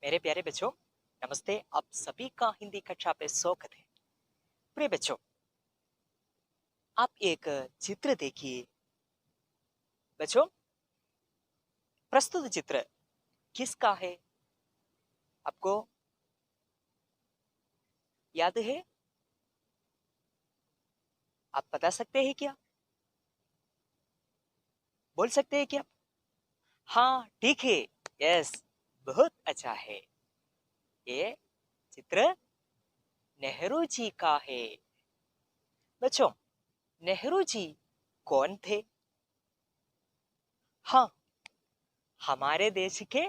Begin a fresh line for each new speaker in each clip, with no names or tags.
मेरे प्यारे बच्चों, नमस्ते। आप सभी का हिंदी कक्षा पे स्वागत है। प्रिय बच्चों, आप एक चित्र देखिए। बच्चों, प्रस्तुत चित्र किसका है? आपको याद है? आप बता सकते हैं क्या? बोल सकते हैं क्या? हाँ, ठीक है। यस, बहुत अच्छा है। ये चित्र नेहरू जी का है। बच्चों, नेहरू जी कौन थे? हाँ, हमारे देश के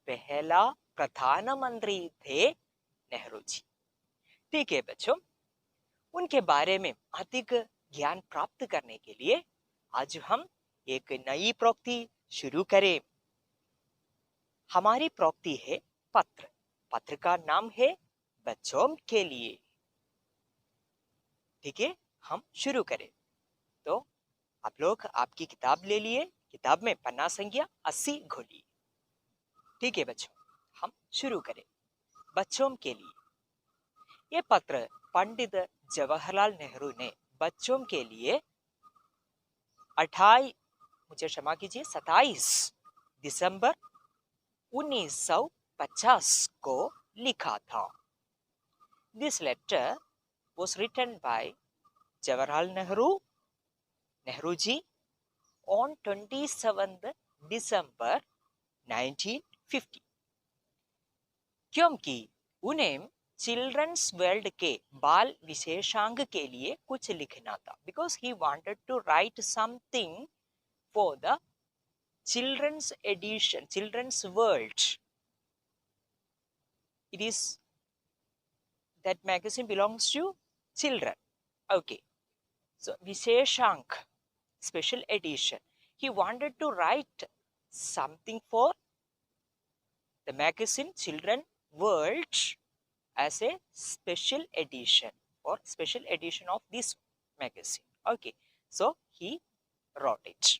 पहला प्रधानमंत्री थे नेहरू जी। ठीक है बच्चों, उनके बारे में अधिक ज्ञान प्राप्त करने के लिए आज हम एक नई प्रोक्ति शुरू करें। हमारी प्रोक्ति है पत्र। पत्र का नाम है बच्चों के लिए। ठीक है, हम शुरू करें। तो आप लोग आपकी किताब ले लिए, किताब में पन्ना संख्या 80 खोलिए। ठीक है बच्चों, हम शुरू करें। बच्चों के लिए ये पत्र पंडित जवाहरलाल नेहरू ने बच्चों के लिए 28, मुझे क्षमा कीजिए, 27 दिसंबर 1950 को लिखा था। This letter was written by Jawaharlal Nehru ji on 27th December 1950, क्योंकि उन्हें चिल्ड्रंस वर्ल्ड के बाल विशेषांक के लिए कुछ लिखना था। Because he wanted to write something for the children's edition, children's world. It is that magazine belongs to children. Okay, so Visheshank, special edition. He wanted to write something for the magazine Children World as a special edition or special edition of this magazine. Okay, so he wrote it.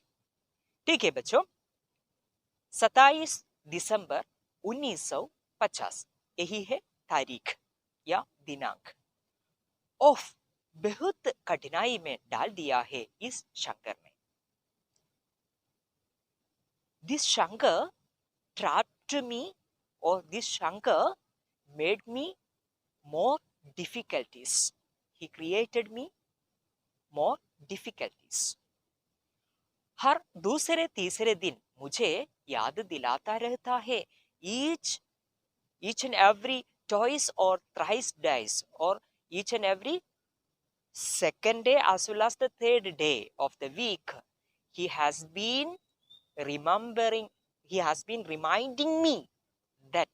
ठीक है बच्चों, 27 दिसंबर 1950 यही है तारीख या दिनांक। ओफ, बहुत कठिनाई में डाल दिया है इस शंकर ने। This Shankar trapped me or this shankar made me more difficulties. He created me more difficulties. हर दूसरे तीसरे दिन मुझे याद दिलाता रहता है। each and every twice or thrice days or each and every second day as well as the third day of the week, he has been reminding me that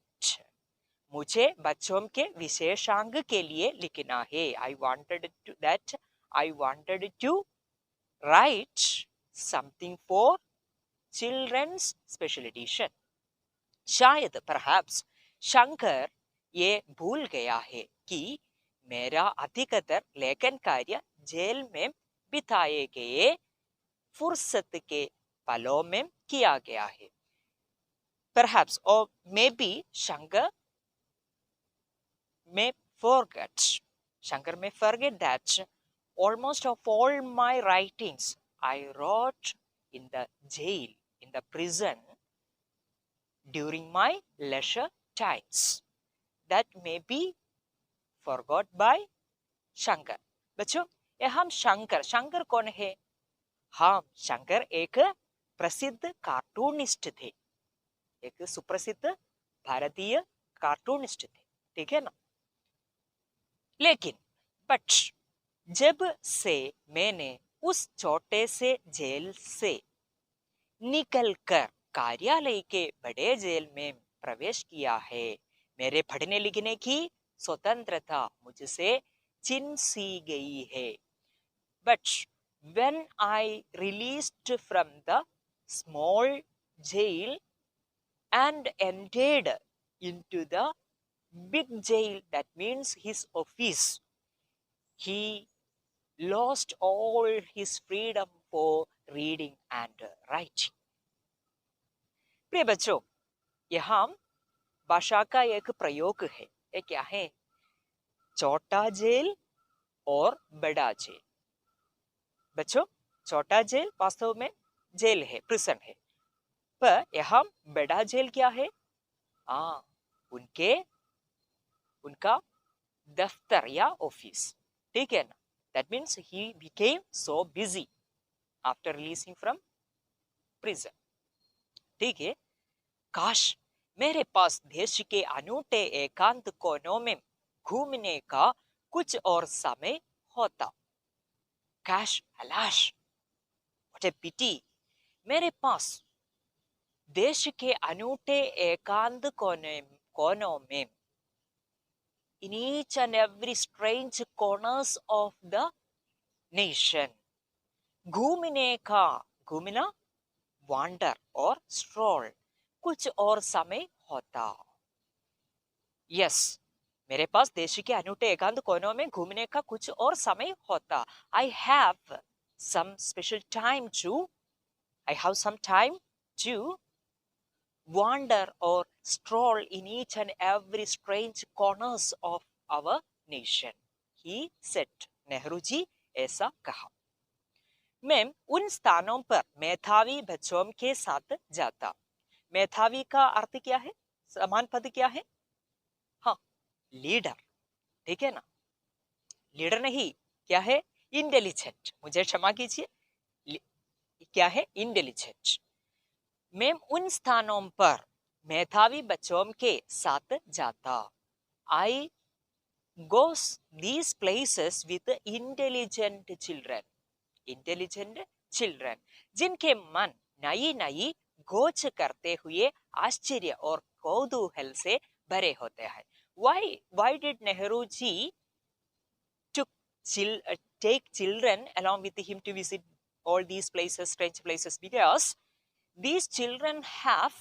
मुझे बच्चों के विशेषांक के लिए लिखना है। I wanted to write something for children's special edition. शायद perhaps Shankar ये भूल गया है कि मेरा अधिकतर लेखन कार्य जेल में बिताए गए फुर्सत के पलों में किया गया है। Perhaps or maybe Shankar may forget that almost of all my writings I wrote in the jail, in the prison, during my leisure times. That may be forgot by Shankar. बच्चों, ये हम शंकर कौन है? हाँ, शंकर एक प्रसिद्ध कार्टूनिस्ट थे, एक सुप्रसिद्ध भारतीय कार्टूनिस्ट थे। ठीक है ना? लेकिन बट जब से मैंने उस छोटे से जेल से निकलकर कार्यालय के बड़े जेल में प्रवेश किया है, मेरे पढ़ने लिखने की स्वतंत्रता मुझसे छिन सी गई है। But when I released from the small jail and entered into the big jail, that means his office, he lost all his freedom for reading and writing. प्रिय बच्चों, यहाँ भाषा का एक प्रयोग है। ये क्या है? छोटा जेल और बड़ा जेल। बच्चों, छोटा जेल वास्तव में जेल है, प्रिजन है, पर यहाँ बड़ा जेल क्या है? हाँ, उनका दफ्तर या ऑफिस। ठीक है ना? That means he became so busy after releasing from prison. ठीक है। काश मेरे पास देश के अनूठे एकांत कोनों में घूमने का कुछ और समय होता। काश, अलाश, व्हाट ए पिटी, मेरे पास देश के अनूठे एकांत कोनों में, in each and every strange corners of the nation, घूमने का, घूमना, wander और stroll, कुछ और समय होता। यस, मेरे पास देश के अनूठे एकांत कोनों में घूमने का कुछ और समय होता। I have some special time to, I have some time to wander or stroll in each and every strange corners of our nation, he said. Nehru ji ऐसा कहा। मैं उन स्थानों पर मेधावी बच्चों के साथ जाता। मेधावी का अर्थ क्या है? समान पद क्या है? हाँ, लीडर। ठीक है ना? लीडर नहीं, क्या है? इंटेलिजेंट। मुझे क्षमा कीजिए, क्या है? इंटेलिजेंट। मैं उन स्थानों पर मेधावी बच्चों के साथ जाता। I goes these places with intelligent children. Intelligent children, जिनके मन नई नई खोज करते हुए आश्चर्य और कौतूहल से भरे होते हैं। Why did Nehru ji take children along with him to visit all these places, strange places? Because these children have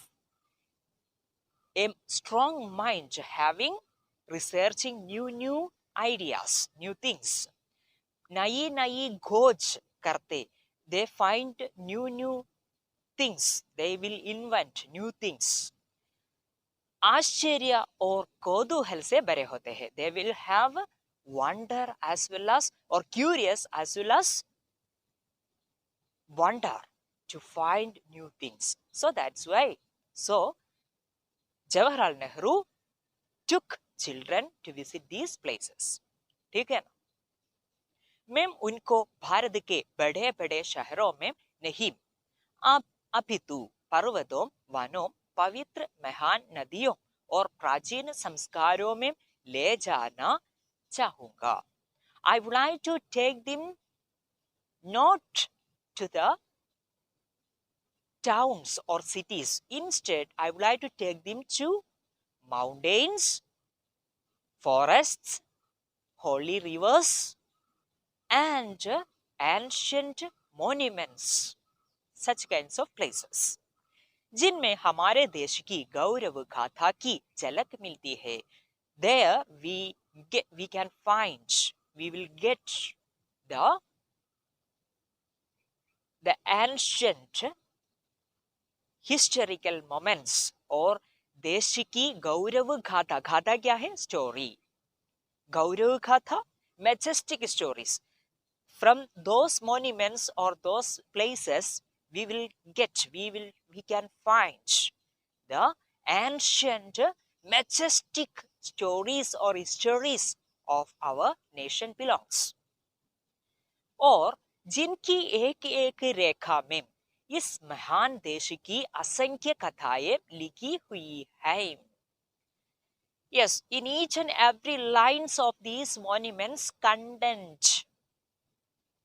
a strong mind, having researching new ideas, new things. नई नई खोज करते, they find new things, they will invent new things. आश्चर्य और कौतूहल से भरे होते हैं। They will have wonder as well as, or curious as well as wonder to find new things. So that's why, so Jawaharlal Nehru took children to visit these places. ठीक है ना? मैं उनको भारत के बड़े बड़े शहरों में नहीं, अपितु पर्वतों, वनों, पवित्र महान नदियों और प्राचीन संस्कारों में ले जाना चाहूंगा। I would like to take them not to the towns or cities. Instead, I would like to take them to mountains, forests, holy rivers, and ancient monuments, such kinds of places, जिनमें हमारे देश की गौरव गाथा की झलक मिलती है। There we can find, we will get the ancient historical moments, और देश की गौरव गाथा, गाथा क्या है? स्टोरी। गौरव गाथा, majestic stories. From those monuments or those places, we can find the ancient majestic stories or histories of our nation belongs. और जिनकी एक एक रेखा में इस महान देश की असंख्य कथाएं लिखी हुई हैं. Yes, in each and every lines of these monuments content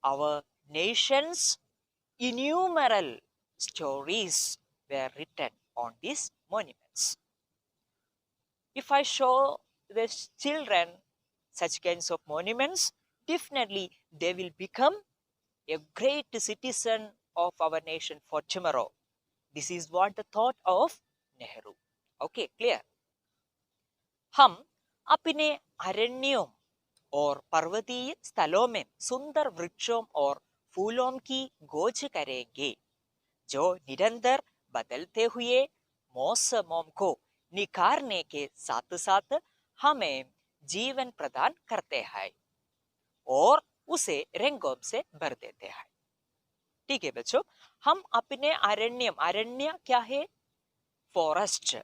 our nation's innumerable stories were written on these monuments. If I show the children such kinds of monuments, definitely they will become a great citizen of our nation for tomorrow. This is what the thought of Nehru. Okay, clear? हम अपने अरण्यों और पर्वतीय स्थलों में सुंदर वृक्षों और फूलों की खोज करेंगे, जो निरंतर बदलते हुए मौसमों को निखारने के साथ साथ हमें जीवन प्रदान करते हैं और उसे रंगों से भर देते हैं। ठीक है बच्चों, हम अपने अरण्य क्या है? फॉरेस्ट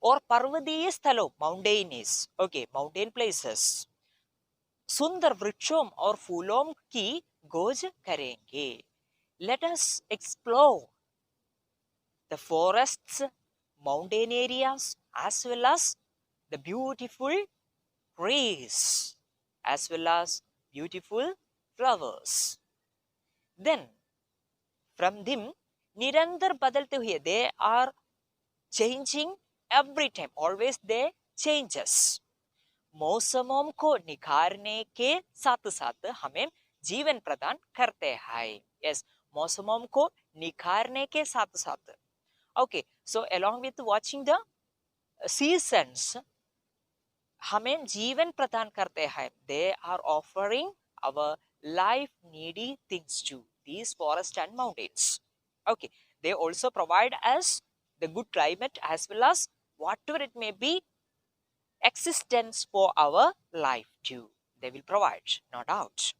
और पर्वतीय स्थलों, माउंटेन्स, ओके, माउंटेन प्लेसेस, सुंदर वृक्षों और फूलों की खोज करेंगे। Let us explore the forests, mountain areas, as well as the beautiful trees, as well as beautiful flowers. Then, from them, निरंतर बदलते हुए, they are changing every time, always they changes. मौसमों को निखारने के साथ साथ हमें जीवन प्रदान करते हैं। यस, मौसमों को निखारने के साथ साथ। Okay, so along with watching the seasons, हमें जीवन प्रदान करते हैं। They are offering our life needy things to these forests and mountains. Okay, they also provide us the good climate as well as whatever it may be existence for our life too. They will provide, no doubt.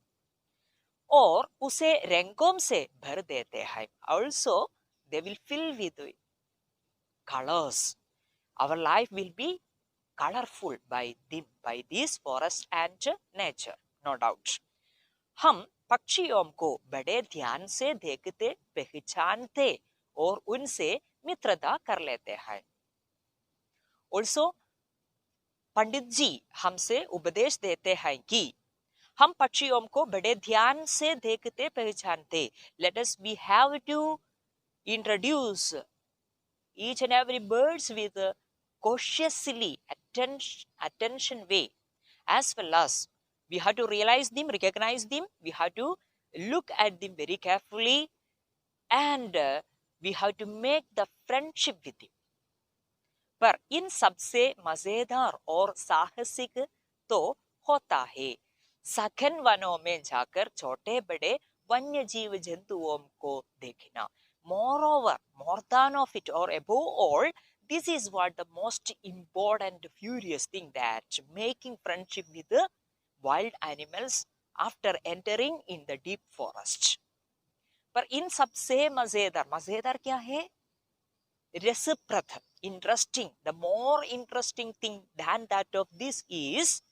और उसे रंगों से भर देते हैं। Also, they will fill with colors. Our life will be colorful by them, by these forests and nature, no doubt. हम पक्षियों को बड़े ध्यान से देखते, पहचानते और उनसे मित्रता कर लेते हैं। Also, पंडित जी हमसे उपदेश देते हैं कि हम पक्षियों को बड़े ध्यान से देखते, पहचानते। Let us we have to introduce each and every birds with a cautiously attention way, as well as we have to realize them, recognize them, we have to look at them very carefully, and we have to make the friendship with them. पर इन सबसे मजेदार और साहसिक तो होता है सघन वनों में जाकर छोटे बड़े वन्य जीव जंतुओं को देखना। Moreover, more than of it or above all, this is what the most important furious thing, that making friendship with the wild animals after entering in the deep forest. पर इन सबसे मजेदार क्या है? रसप्रद, interesting. The more interesting thing than that of this is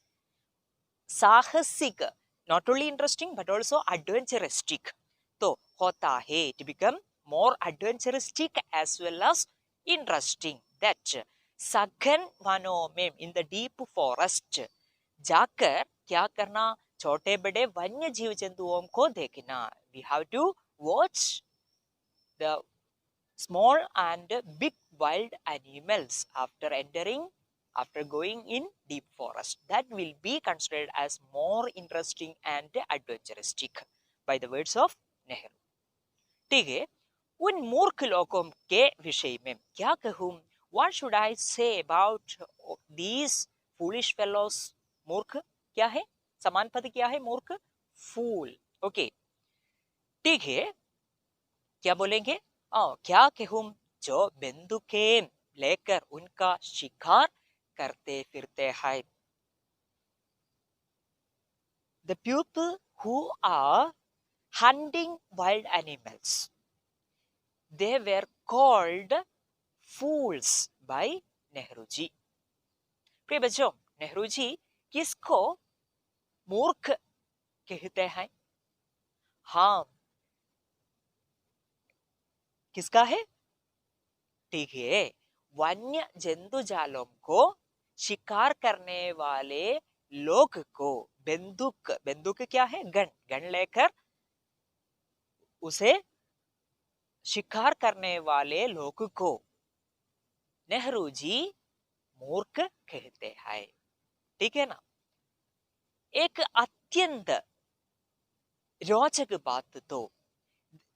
साहसिक, not only interesting but also adventuristic. तो होता है, to become more adventuristic as well as interesting. That सघन वनों में, in the deep forest जाकर क्या करना? छोटे बड़े वन्य जीव जंतुओं को देखना। We have to watch the small and big wild animals after going in deep forest. That will be considered as more interesting and adventuristic by the words of Nehru. ठीक है, उन मूर्ख लोगों के विषय में क्या कहूं? What should I say about these foolish fellows? मूर्ख क्या है? समान पद क्या है? मूर्ख, फूल। ओके, ठीक है, क्या बोलेंगे? क्या कहूं? जो बंदूकें लेकर उनका शिकार करते फिरते हैं। The people who are hunting wild animals, they were called fools by Nehru ji. प्रिय बच्चों, नेहरू जी किसको मूर्ख कहते हैं? हाँ, किसका है? ठीक है, वन्य जंतु जालों को शिकार करने वाले लोग को बंदूक क्या है? गन लेकर उसे शिकार करने वाले लोग को नेहरू जी मूर्ख कहते हैं। ठीक है ना? एक अत्यंत रोचक बात तो,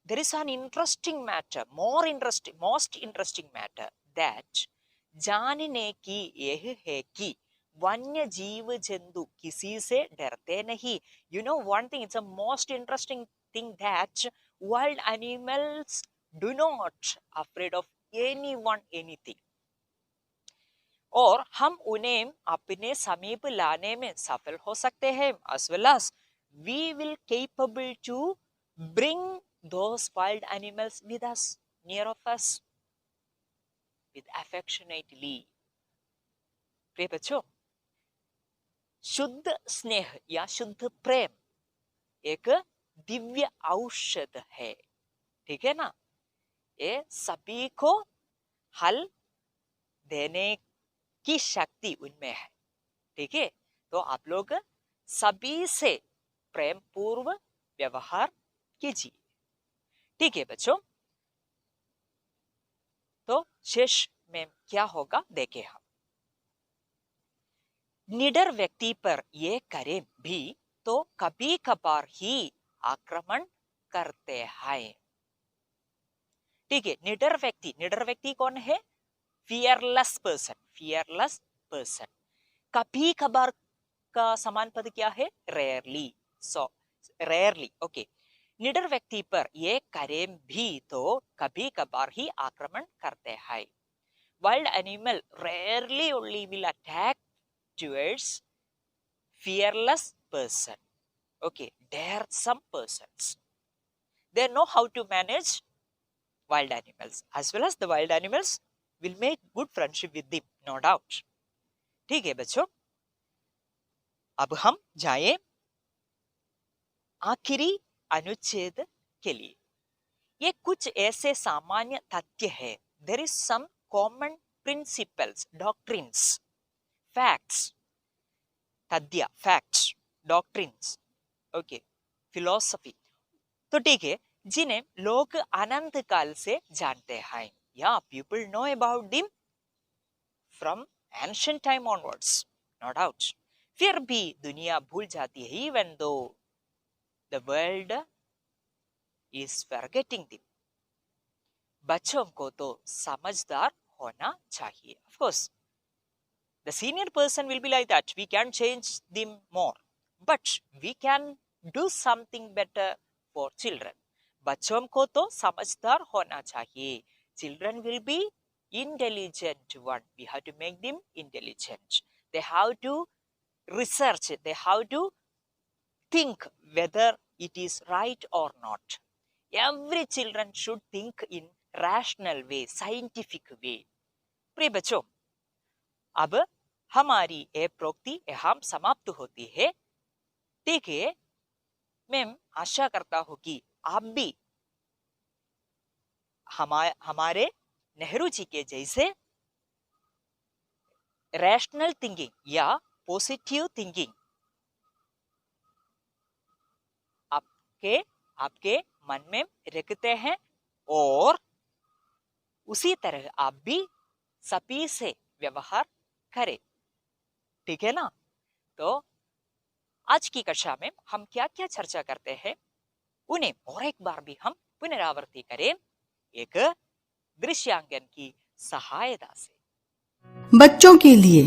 there is an interesting matter, most interesting matter, that जानने की यह है कि वन्य जीव जंतु किसी से डरते नहीं। You know one thing, it's a most interesting thing, that wild animals do not afraid of anyone, anything. और हम उन्हें अपने समीप लाने में सफल हो सकते हैं, as well as we will capable to bring those wild animals with us, near of us, with affectionately. प्रिय बच्चों, शुद्ध स्नेह या शुद्ध प्रेम एक दिव्य औषध है, ठीक है ना। ये सभी को हल देने की शक्ति उनमें है, ठीक है। तो आप लोग सभी से प्रेम पूर्व व्यवहार कीजिए, ठीक है बच्चों। तो शेष में क्या होगा देखें हम। निडर व्यक्ति पर ये करें भी तो कभी कभार ही आक्रमण करते हैं, ठीक है। निडर व्यक्ति कौन है? Fearless person, fearless person. कभी कभार का समान पद क्या है? रेयरली, सो रेयरली, ओके। निडर व्यक्ति पर ये करें भी तो कभी कभार ही आक्रमण करते हैं। Wild animal rarely only will attack towards fearless person, okay, daresome persons. They know how to manage wild animals, as well as the wild animals will make good friendship with them, no doubt. ठीक है बच्चों, अब हम जाए आखिरी अनुच्छेद के लिए। ये कुछ ऐसे सामान्य तथ्य है। There is some common principles, doctrines, facts, तथ्य, facts, doctrines, okay, philosophy, तो ठीक है, जिन्हें लोग अनंत काल से जानते हैं, या people know about them from ancient time onwards, no doubt. फिर भी दुनिया भूल जाती है, even though the world is forgetting them. बच्चों को तो समझदार होना चाहिए, of course. The senior person will be like that. We can change them more, but we can do something better for children. बच्चों को तो समझदार होना चाहिए. Children will be intelligent one. We have to make them intelligent. They have to research. They have to think whether it is right or not. Every children should think in rational way, scientific way. प्रिय बच्चों, अब हमारी ये प्रोक्ति यहाँ समाप्त होती है, ठीक है। मैं आशा करता हूँ कि आप भी हमारे नेहरू जी के जैसे रैशनल थिंकिंग या पॉजिटिव थिंकिंग आपके मन में रखते हैं, और उसी तरह आप भी सभी से व्यवहार करें, ठीक है ना। तो आज की कक्षा में हम क्या क्या चर्चा करते हैं उन्हें और एक बार भी हम पुनरावृत्ति करें, एक दृश्यांकन की सहायता से।
बच्चों के लिए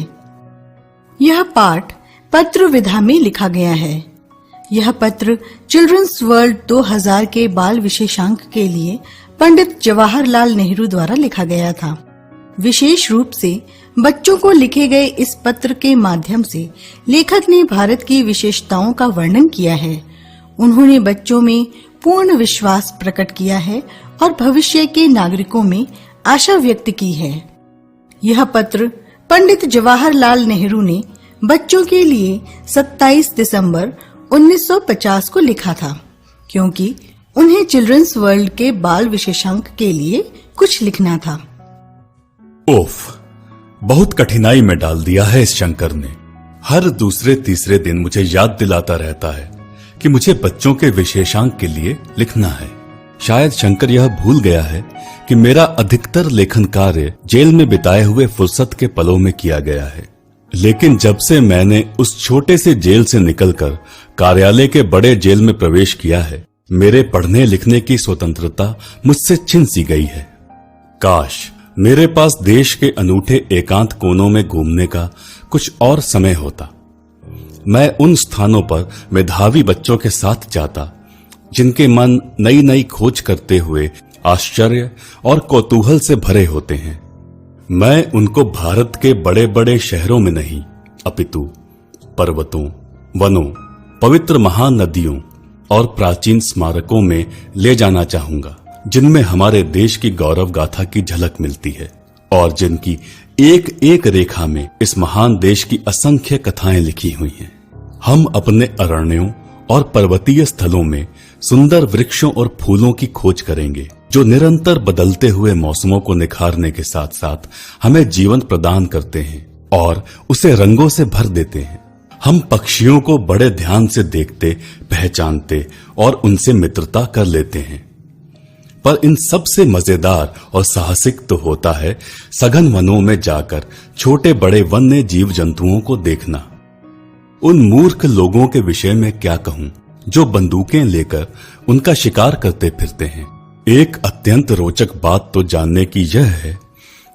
यह पाठ पत्र विधा में लिखा गया है। यह पत्र चिल्ड्रंस वर्ल्ड 2000 के बाल विशेषांक के लिए पंडित जवाहरलाल नेहरू द्वारा लिखा गया था। विशेष रूप से बच्चों को लिखे गए इस पत्र के माध्यम से लेखक ने भारत की विशेषताओं का वर्णन किया है। उन्होंने बच्चों में पूर्ण विश्वास प्रकट किया है और भविष्य के नागरिकों में आशा व्यक्त की है। यह पत्र पंडित जवाहरलाल नेहरू ने बच्चों के लिए 27 दिसंबर 1950 को लिखा था, क्योंकि उन्हें चिल्ड्रंस वर्ल्ड के बाल विशेषांक के लिए कुछ लिखना था।
ओफ, बहुत कठिनाई में डाल दिया है इस शंकर ने। हर दूसरे तीसरे दिन मुझे याद दिलाता रहता है कि मुझे बच्चों के विशेषांक के लिए लिखना है। शायद शंकर यह भूल गया है कि मेरा अधिकतर लेखन कार्य जेल में बिताए हुए फुर्सत के पलों में किया गया है। लेकिन जब से मैंने उस छोटे से जेल से निकलकर कार्यालय के बड़े जेल में प्रवेश किया है, मेरे पढ़ने लिखने की स्वतंत्रता मुझसे छिन सी गई है। काश मेरे पास देश के अनूठे एकांत कोनों में घूमने का कुछ और समय होता। मैं उन स्थानों पर मेधावी बच्चों के साथ जाता जिनके मन नई नई खोज करते हुए आश्चर्य और कौतूहल से भरे होते हैं। मैं उनको भारत के बड़े बड़े शहरों में नहीं, अपितु पर्वतों, वनों, पवित्र महानदियों और प्राचीन स्मारकों में ले जाना चाहूंगा, जिनमें हमारे देश की गौरव गाथा की झलक मिलती है और जिनकी एक एक रेखा में इस महान देश की असंख्य कथाएं लिखी हुई हैं। हम अपने अरण्यों और पर्वतीय स्थलों में सुंदर वृक्षों और फूलों की खोज करेंगे, जो निरंतर बदलते हुए मौसमों को निखारने के साथ साथ हमें जीवन प्रदान करते हैं और उसे रंगों से भर देते हैं। हम पक्षियों को बड़े ध्यान से देखते, पहचानते और उनसे मित्रता कर लेते हैं। पर इन सबसे मजेदार और साहसिक तो होता है सघन वनों में जाकर छोटे बड़े वन्य जीव जंतुओं को देखना। उन मूर्ख लोगों के विषय में क्या कहूं, जो बंदूकें लेकर उनका शिकार करते फिरते हैं। एक अत्यंत रोचक बात तो जानने की यह है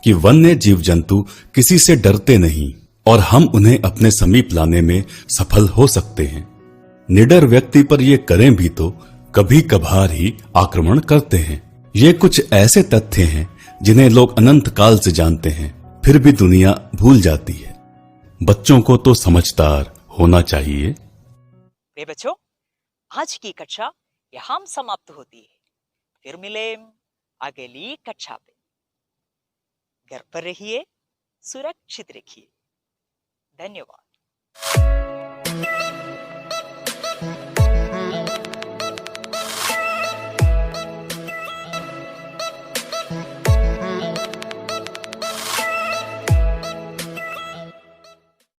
कि वन्य जीव जंतु किसी से डरते नहीं और हम उन्हें अपने समीप लाने में सफल हो सकते हैं। निडर व्यक्ति पर ये करें भी तो कभी कभार ही आक्रमण करते हैं। ये कुछ ऐसे तथ्य हैं जिन्हें लोग अनंत काल से जानते हैं, फिर भी दुनिया भूल जाती है। बच्चों को तो समझदार होना चाहिए।
प्रिय बच्चों, आज की कक्षा यहाँ समाप्त होती है। फिर मिले अगली कक्षा पे। घर पर रहिए, सुरक्षित रखिए। धन्यवाद।